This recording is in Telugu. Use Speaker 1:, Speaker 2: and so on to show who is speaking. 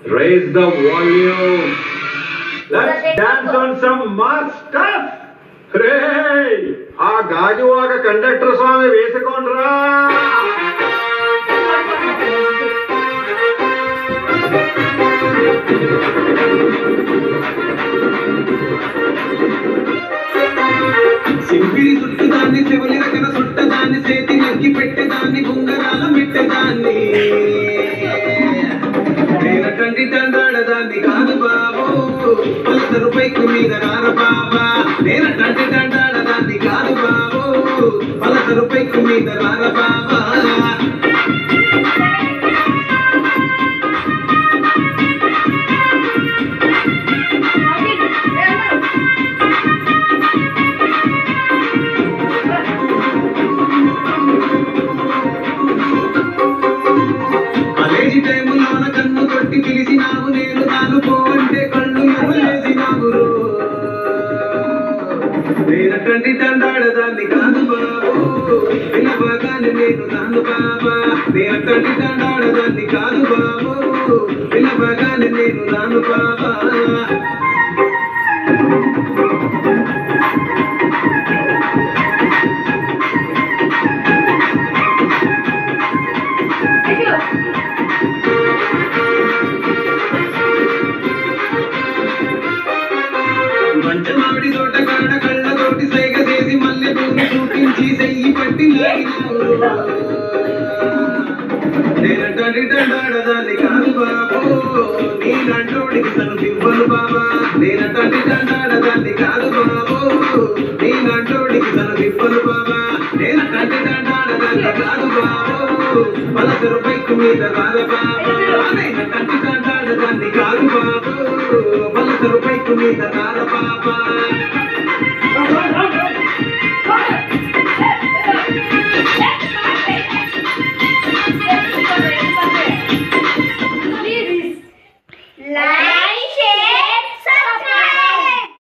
Speaker 1: Raise the volume. Let's dance on some mass stuff. Hey, ఆ గాజువాక కండక్టర్ స్వామి వేసుకోండ్రా.
Speaker 2: సింపిరి చుట్టుదాన్ని చెవులి రకన సుట్టదాన్ని చేతి నగ్గి పెట్టేదాన్ని ఉంగరాల మెట్టేదాన్ని నేనటంటి దండాడదాన్ని కాదు బాబు పలసరు పైకు మీద రార బాబా నేనటంటి దండాడదాన్ని కాదు బాబు పలసరు పైకు మీద రార బాబా టైములోన కన్ను కొట్టి పిలిచినావు నేను తాను పోంటే కళ్ళు ఎవరేసినావు నేనటంటి దండాడదాన్ని కాదు బాబు పిల్లబాగాని నేను తాను బాబా నేనటంటి దండాడదాన్ని కాదు బాబు పిల్లబాగాని నేను తాను బాబా మామిడి తోట కాడ కళ్ళతోటి సైగ చేసి మల్లె పూలు చూపించి చెయ్యి పట్టి నేనటంటి దండాడదాన్ని కాదు బాబు నీ నంటోడికి తను దివ్వను బాబా నేనటంటి దండాడదాన్ని కాదు బాబు నీ నంటోడికి తను దివ్వను బాబా నేనటంటి దండాడదాన్ని కాదు బాబు పలసరు బైక్ మీద రాల బాబా నేనటంటి దండాడదాన్ని కాదు బాబు పలసరు బైక్ మీద రాల బాబా